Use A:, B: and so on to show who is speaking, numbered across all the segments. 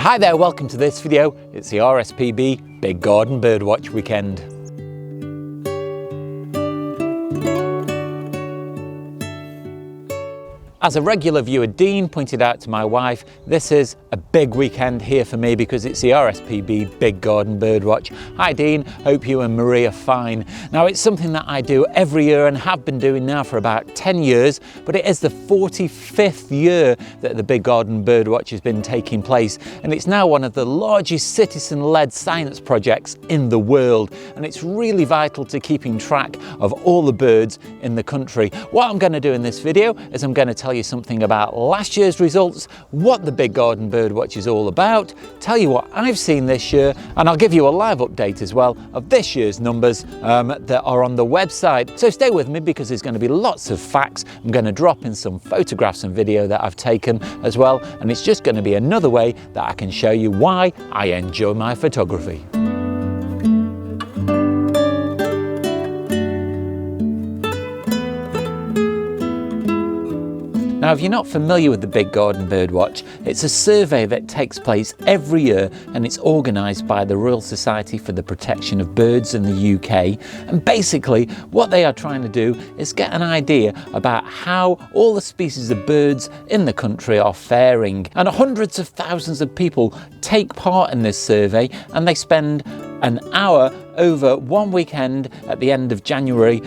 A: Hi there, welcome to this video. It's the RSPB Big Garden Birdwatch weekend. As a regular viewer, Dean pointed out to my wife, this is a big weekend here for me because it's the RSPB Big Garden Birdwatch. Hi Dean, hope you and Marie are fine. Now it's something that I do every year and have been doing now for about 10 years, but it is the 45th year that the Big Garden Birdwatch has been taking place, and it's now one of the largest citizen-led science projects in the world, and it's really vital to keeping track of all the birds in the country. What I'm going to do in this video is I'm going to tell you something about last year's results, what the Big Garden Birdwatch is all about, tell you what I've seen this year, and I'll give you a live update as well of this year's numbers that are on the website. So stay with me because there's going to be lots of facts. I'm going to drop in some photographs and video that I've taken as well, and it's just going to be another way that I can show you why I enjoy my photography. Now, if you're not familiar with the Big Garden Birdwatch, it's a survey that takes place every year and it's organised by the Royal Society for the Protection of Birds in the UK. And basically what they are trying to do is get an idea about how all the species of birds in the country are faring. And hundreds of thousands of people take part in this survey, and they spend an hour over one weekend at the end of January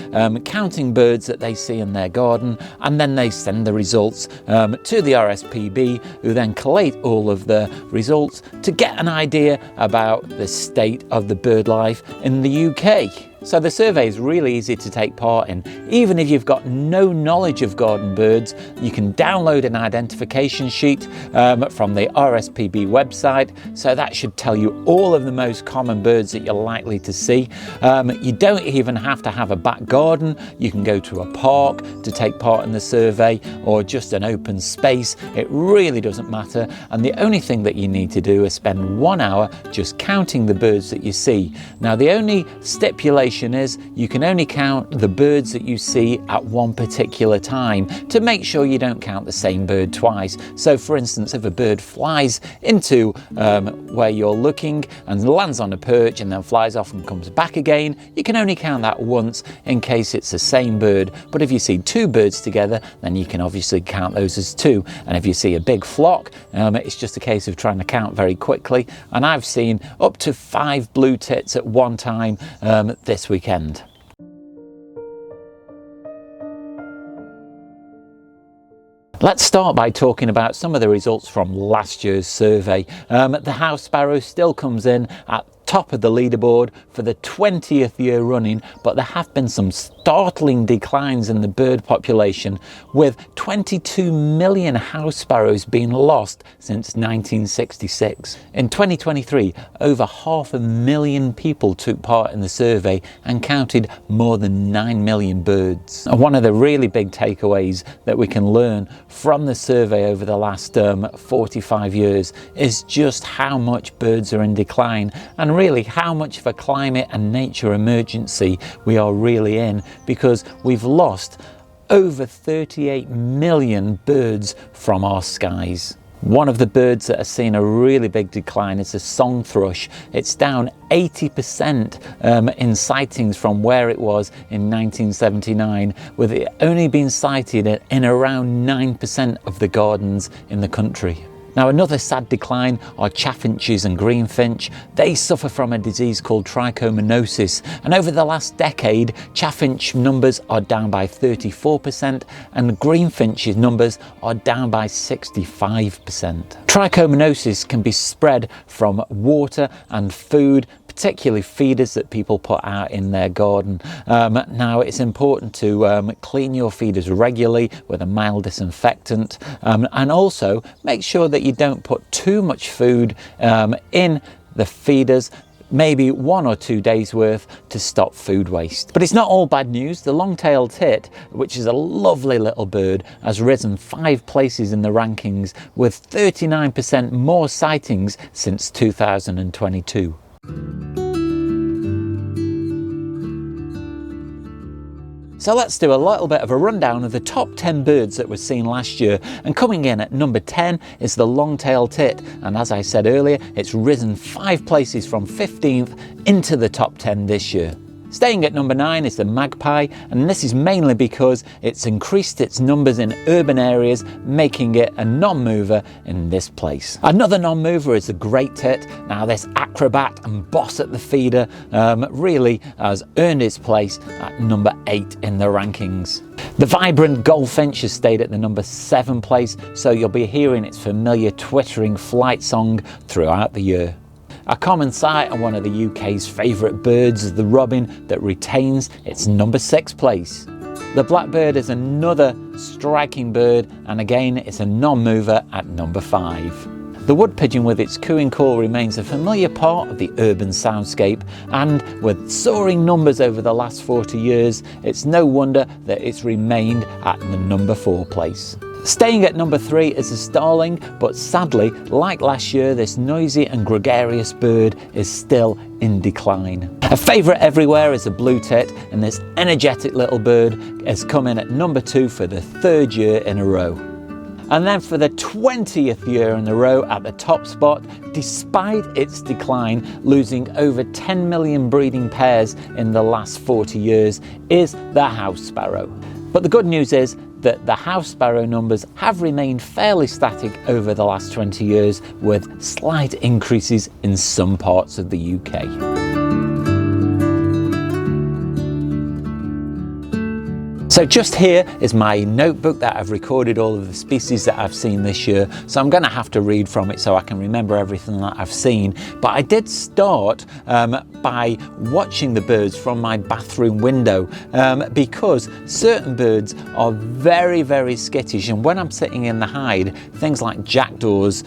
A: counting birds that they see in their garden, and then they send the results to the RSPB, who then collate all of the results to get an idea about the state of the bird life in the UK. So the survey is really easy to take part in. Even if you've got no knowledge of garden birds, you can download an identification sheet from the RSPB website. So that should tell you all of the most common birds that you're likely to see. You don't even have to have a back garden. You can go to a park to take part in the survey, or just an open space. It really doesn't matter. And the only thing that you need to do is spend 1 hour just counting the birds that you see. Now, the only stipulation is you can only count the birds that you see at one particular time to make sure you don't count the same bird twice. So for instance, if a bird flies into where you're looking and lands on a perch and then flies off and comes back again, you can only count that once in case it's the same bird. But if you see two birds together, then you can obviously count those as two. And if you see a big flock, it's just a case of trying to count very quickly. And I've seen up to 5 blue tits at one time this weekend. Let's start by talking about some of the results from last year's survey. The house sparrow still comes in at top of the leaderboard for the 20th year running, but there have been some startling declines in the bird population, with 22 million house sparrows being lost since 1966. In 2023, over 500,000 people took part in the survey and counted more than 9 million birds. And one of the really big takeaways that we can learn from the survey over the last 45 years is just how much birds are in decline, and really how much of a climate and nature emergency we are really in, because we've lost over 38 million birds from our skies. One of the birds that has seen a really big decline is the song thrush. It's down 80% in sightings from where it was in 1979, with it only being sighted in around 9% of the gardens in the country. Now, another sad decline are chaffinches and greenfinch. They suffer from a disease called trichomoniasis, and over the last decade, chaffinch numbers are down by 34% and greenfinch's numbers are down by 65%. Trichomoniasis can be spread from water and food, particularly feeders that people put out in their garden. Now, it's important to clean your feeders regularly with a mild disinfectant, and also make sure that you don't put too much food in the feeders, maybe 1 or 2 days worth, to stop food waste. But it's not all bad news. The long-tailed tit, which is a lovely little bird, has risen 5 places in the rankings, with 39% more sightings since 2022. So let's do a little bit of a rundown of the top 10 birds that were seen last year. And coming in at number 10 is the long-tailed tit. And as I said earlier, it's risen 5 places from 15th into the top 10 this year. Staying at number 9 is the magpie, and this is mainly because it's increased its numbers in urban areas, making it a non-mover in this place. Another non-mover is the great tit. Now this acrobat and boss at the feeder really has earned its place at number 8 in the rankings. The vibrant goldfinch has stayed at the number 7 place, so you'll be hearing its familiar twittering flight song throughout the year. A common sight and one of the UK's favourite birds is the robin that retains its number 6 place. The blackbird is another striking bird, and again it's a non-mover at number 5. The wood pigeon with its cooing call remains a familiar part of the urban soundscape, and with soaring numbers over the last 40 years, it's no wonder that it's remained at the number 4 place. Staying at number 3 is the starling, but sadly, like last year, this noisy and gregarious bird is still in decline. A favourite everywhere is the blue tit, and this energetic little bird has come in at number 2 for the 3rd year in a row. And then for the 20th year in a row at the top spot, despite its decline, losing over 10 million breeding pairs in the last 40 years, is the house sparrow. But the good news is that the house sparrow numbers have remained fairly static over the last 20 years, with slight increases in some parts of the UK. So just here is my notebook that I've recorded all of the species that I've seen this year. So I'm going to have to read from it so I can remember everything that I've seen. But I did start by watching the birds from my bathroom window because certain birds are very, very skittish. And when I'm sitting in the hide, things like jackdaws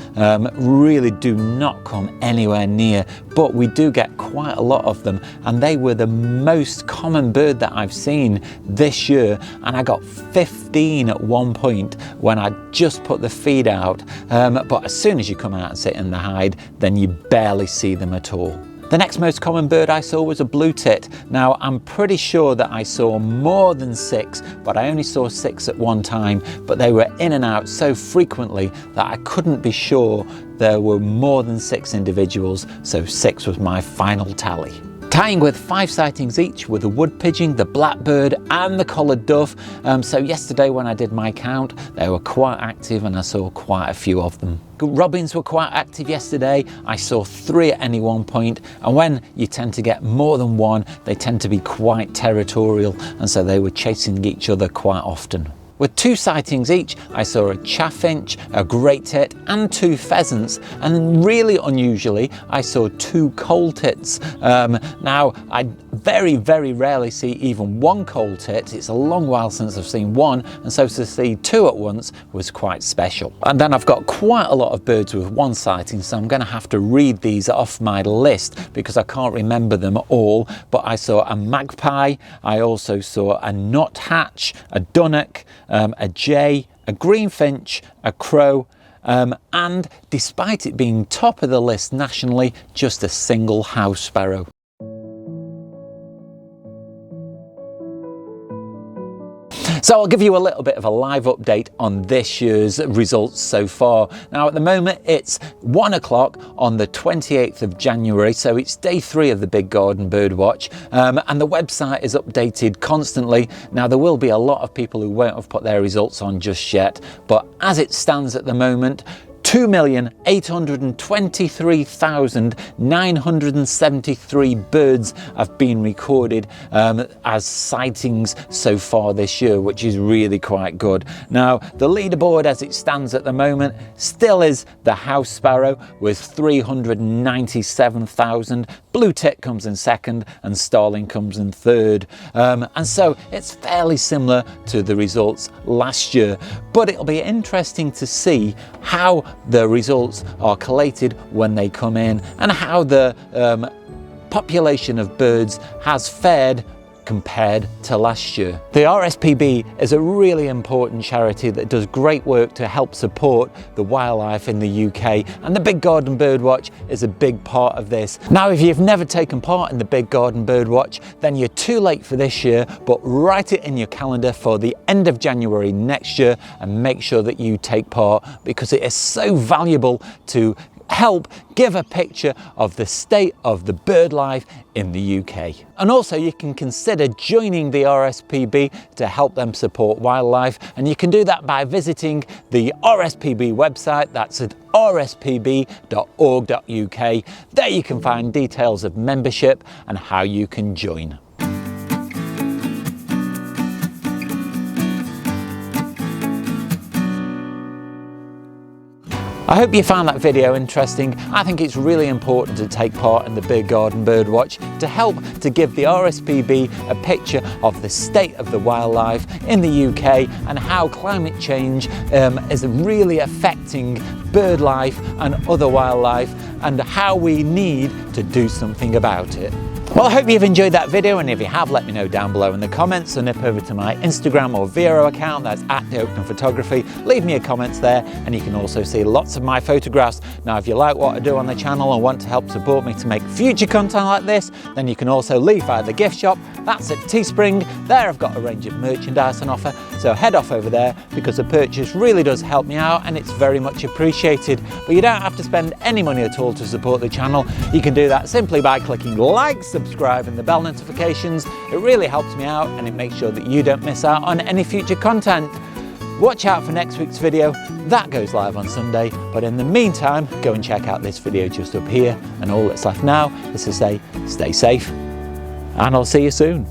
A: really do not come anywhere near. But we do get quite a lot of them. And they were the most common bird that I've seen this year. And I got 15 at one point when I just put the feed out, but as soon as you come out and sit in the hide, then you barely see them at all. The next most common bird I saw was a blue tit. Now I'm pretty sure that I saw more than 6, but I only saw 6 at one time, but they were in and out so frequently that I couldn't be sure there were more than 6 individuals, so 6 was my final tally. Tying with 5 sightings each were the wood pigeon, the blackbird and the collared dove. So yesterday when I did my count, they were quite active and I saw quite a few of them. Robins were quite active yesterday. I saw 3 at any one point, and when you tend to get more than one, they tend to be quite territorial, and so they were chasing each other quite often. With 2 sightings each, I saw a chaffinch, a great tit and 2 pheasants, and really unusually, I saw 2 coal tits. Now, I very, very rarely see even 1 coal tit. It's a long while since I've seen 1, and so to see 2 at once was quite special. And then I've got quite a lot of birds with 1 sighting, so I'm going to have to read these off my list because I can't remember them all. But I saw a magpie, I also saw a nuthatch, a dunnock, a jay, a greenfinch, a crow, and despite it being top of the list nationally, just a single house sparrow. So I'll give you a little bit of a live update on this year's results so far. Now at the moment it's 1 o'clock on the 28th of January, so it's day 3 of the Big Garden Birdwatch, and the website is updated constantly. Now there will be a lot of people who won't have put their results on just yet, but as it stands at the moment, 2,823,973 birds have been recorded as sightings so far this year, which is really quite good. Now, the leaderboard as it stands at the moment still is the house sparrow with 397,000. Blue tit comes in second and starling comes in third. And so it's fairly similar to the results last year, but it'll be interesting to see how the results are collated when they come in and how the population of birds has fared compared to last year. The RSPB is a really important charity that does great work to help support the wildlife in the UK, and the Big Garden Birdwatch is a big part of this. Now, if you've never taken part in the Big Garden Birdwatch, then you're too late for this year, but write it in your calendar for the end of January next year and make sure that you take part, because it is so valuable to help give a picture of the state of the bird life in the UK. And also you can consider joining the RSPB to help them support wildlife, and you can do that by visiting the RSPB website. That's at rspb.org.uk. There you can find details of membership and how you can join. I hope you found that video interesting. I think it's really important to take part in the Big Garden Birdwatch to help to give the RSPB a picture of the state of the wildlife in the UK and how climate change is really affecting bird life and other wildlife, and how we need to do something about it. Well, I hope you've enjoyed that video, and if you have, let me know down below in the comments, or nip over to my Instagram or Vero account, that's at Oakden Photography. Leave me a comment there, and you can also see lots of my photographs. Now, if you like what I do on the channel and want to help support me to make future content like this, then you can also leave via the gift shop. That's at Teespring. There I've got a range of merchandise on offer, so head off over there, because a purchase really does help me out and it's very much appreciated. But you don't have to spend any money at all to support the channel. You can do that simply by clicking like, subscribe and the bell notifications. It really helps me out, and it makes sure that you don't miss out on any future content. Watch out for next week's video. That goes live on Sunday, but in the meantime, go and check out this video just up here, and all that's left now is to say stay safe, and I'll see you soon.